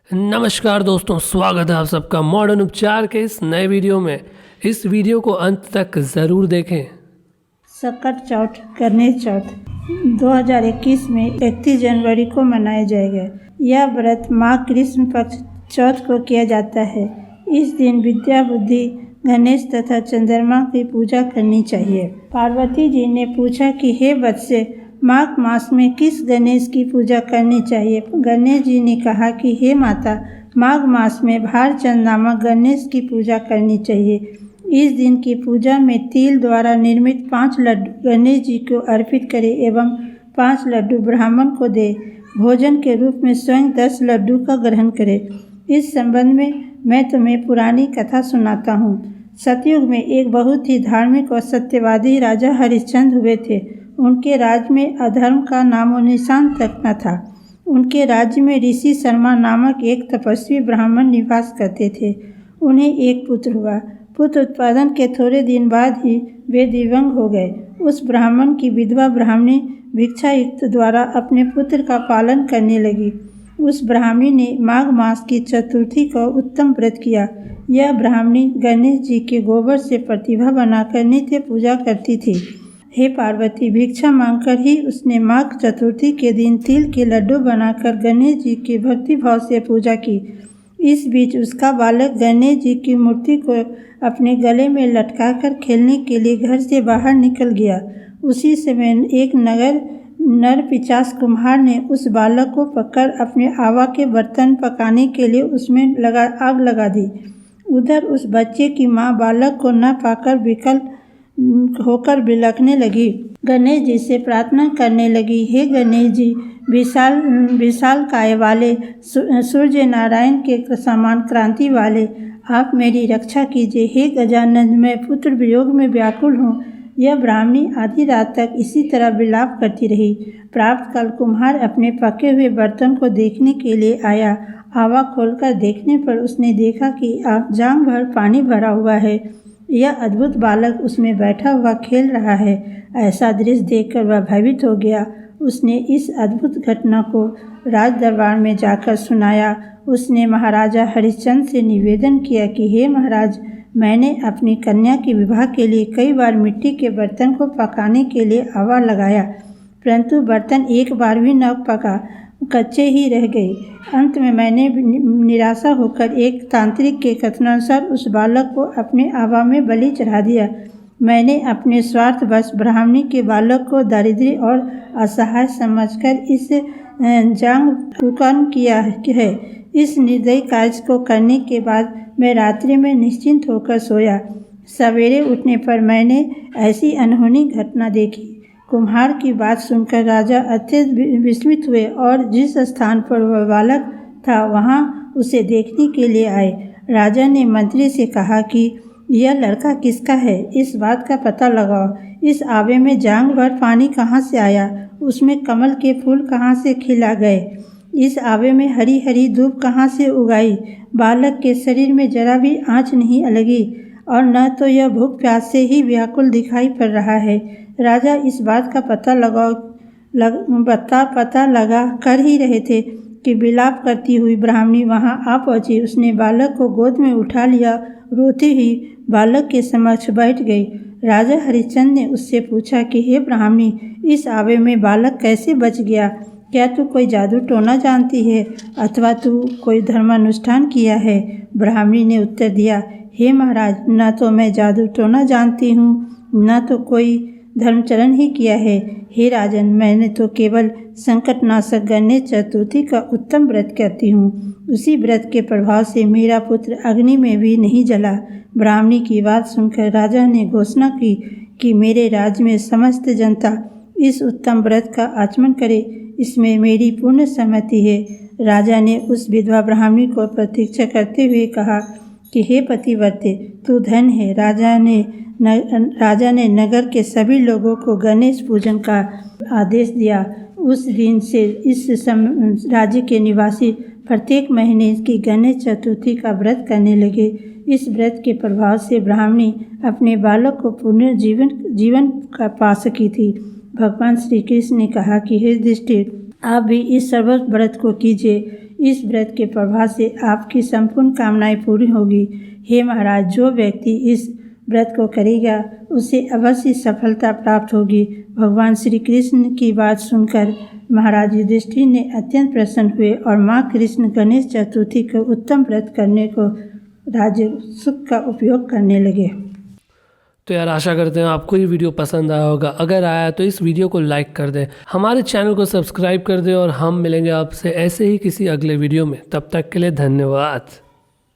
नमस्कार दोस्तों, स्वागत है आप सबका मॉडर्न उपचार के इस नए वीडियो में। इस वीडियो को अंत तक ज़रूर देखें। संकट चौथ गणेश चौथ 2021 में 31 जनवरी को मनाया जाएगा। यह व्रत माघ कृष्ण पक्ष चौथ को किया जाता है। इस दिन विद्या बुद्धि गणेश तथा चंद्रमा की पूजा करनी चाहिए। पार्वती जी ने पूछा कि हे वत्से, माघ मास में किस गणेश की पूजा करनी चाहिए। गणेश जी ने कहा कि हे माता, माघ मास में भारचंद नामक गणेश की पूजा करनी चाहिए। इस दिन की पूजा में तिल द्वारा निर्मित 5 लड्डू गणेश जी को अर्पित करें एवं 5 लड्डू ब्राह्मण को दे। भोजन के रूप में स्वयं 10 लड्डू का ग्रहण करें। इस संबंध में मैं तुम्हें पुरानी कथा सुनाता हूँ। सतयुग में एक बहुत ही धार्मिक और सत्यवादी राजा हरिश्चंद्र हुए थे। उनके राज्य में अधर्म का नामो निशान तक न था। उनके राज्य में ऋषि शर्मा नामक एक तपस्वी ब्राह्मण निवास करते थे। उन्हें एक पुत्र हुआ। पुत्र उत्पादन के थोड़े दिन बाद ही वे दिव्यांग हो गए। उस ब्राह्मण की विधवा ब्राह्मणी भिक्षायुक्त द्वारा अपने पुत्र का पालन करने लगी। उस ब्राह्मणी ने माघ मास की चतुर्थी को उत्तम व्रत किया। यह ब्राह्मणी गणेश जी के गोबर से प्रतिभा बनाकर नित्य पूजा करती थी। हे पार्वती, भिक्षा मांगकर ही उसने माघ चतुर्थी के दिन तिल के लड्डू बनाकर गणेश जी की भक्ति भाव से पूजा की। इस बीच उसका बालक गणेश जी की मूर्ति को अपने गले में लटकाकर खेलने के लिए घर से बाहर निकल गया। उसी समय एक नर पिशाच कुम्हार ने उस बालक को पकड़ अपने आवा के बर्तन पकाने के लिए उसमें आग लगा दी। उधर उस बच्चे की माँ बालक को न पाकर विकल होकर बिलखने लगी। गणेश जी से प्रार्थना करने लगी, हे गणेश जी, विशाल काय वाले, सूर्य नारायण के समान क्रांति वाले, आप मेरी रक्षा कीजिए। हे गजानन, मैं पुत्र वियोग में व्याकुल हूँ। यह ब्राह्मणी आधी रात तक इसी तरह विलाप करती रही। प्रातःकाल कुम्हार अपने पके हुए बर्तन को देखने के लिए आया। आवा खोलकर देखने पर उसने देखा कि जांघ भर पानी भरा हुआ है। यह अद्भुत बालक उसमें बैठा हुआ खेल रहा है। ऐसा दृश्य देखकर वह भयभीत हो गया। उसने इस अद्भुत घटना को राज दरबार में जाकर सुनाया। उसने महाराजा हरिश्चंद्र से निवेदन किया कि हे महाराज, मैंने अपनी कन्या के विवाह के लिए कई बार मिट्टी के बर्तन को पकाने के लिए आवा लगाया, परंतु बर्तन एक बार भी न पका, कच्चे ही रह गए। अंत में मैंने निराशा होकर एक तांत्रिक के कथनानुसार उस बालक को अपने आवा में बलि चढ़ा दिया। मैंने अपने स्वार्थवश ब्राह्मणी के बालक को दरिद्री और असहाय समझकर इस जांग कुकर्म किया है। इस निर्दयी कार्य को करने के बाद मैं रात्रि में निश्चिंत होकर सोया। सवेरे उठने पर मैंने ऐसी अनहोनी घटना देखी। कुम्हार की बात सुनकर राजा अत्यंत विस्मित हुए और जिस स्थान पर वह बालक था वहां उसे देखने के लिए आए। राजा ने मंत्री से कहा कि यह लड़का किसका है, इस बात का पता लगाओ। इस आवे में जांघ भर पानी कहाँ से आया, उसमें कमल के फूल कहाँ से खिला गए, इस आवे में हरी हरी धूप कहाँ से उगाई। बालक के शरीर में जरा भी आँच नहीं लगी और न तो यह भूख प्यास से ही व्याकुल दिखाई पड़ रहा है। राजा इस बात का पता लगा कर ही रहे थे कि विलाप करती हुई ब्राह्मणी वहां आ पहुंची। उसने बालक को गोद में उठा लिया, रोती हुई बालक के समक्ष बैठ गई। राजा हरिश्चंद्र ने उससे पूछा कि हे ब्राह्मणी, इस आवे में बालक कैसे बच गया? क्या तू कोई जादू टोना जानती है अथवा तू कोई धर्मानुष्ठान किया है? ब्राह्मणी ने उत्तर दिया, हे महाराज, न तो मैं जादू टोना जानती हूँ, न तो कोई धर्मचरण ही किया है। हे राजन, मैंने तो केवल संकटनाशक गणेश चतुर्थी का उत्तम व्रत करती हूँ। उसी व्रत के प्रभाव से मेरा पुत्र अग्नि में भी नहीं जला। ब्राह्मणी की बात सुनकर राजा ने घोषणा की कि मेरे राज्य में समस्त जनता इस उत्तम व्रत का आचमन करे। इसमें मेरी पूर्ण सहमति है। राजा ने उस विधवा ब्राह्मणी को प्रतीक्षा करते हुए कहा कि हे पतिव्रते, तू धन है। राजा ने नगर के सभी लोगों को गणेश पूजन का आदेश दिया। उस दिन से इस राज्य के निवासी प्रत्येक महीने की गणेश चतुर्थी का व्रत करने लगे। इस व्रत के प्रभाव से ब्राह्मणी अपने बालक को पुनः जीवन का पा सकी थी। भगवान श्री कृष्ण ने कहा कि हे युधिष्ठिर, आप भी इस सर्व व्रत को कीजिए। इस व्रत के प्रभाव से आपकी संपूर्ण कामनाएं पूरी होगी। हे महाराज, जो व्यक्ति इस व्रत को करेगा उसे अवश्य सफलता प्राप्त होगी। भगवान श्री कृष्ण की बात सुनकर महाराज युधिष्ठिर ने अत्यंत प्रसन्न हुए और माँ कृष्ण गणेश चतुर्थी को उत्तम व्रत करने को राजसुख का उपयोग करने लगे। तो यार आशा करते हैं आपको ये वीडियो पसंद आया होगा। अगर आया तो इस वीडियो को लाइक कर दें, हमारे चैनल को सब्सक्राइब कर दें और हम मिलेंगे आपसे ऐसे ही किसी अगले वीडियो में। तब तक के लिए धन्यवाद।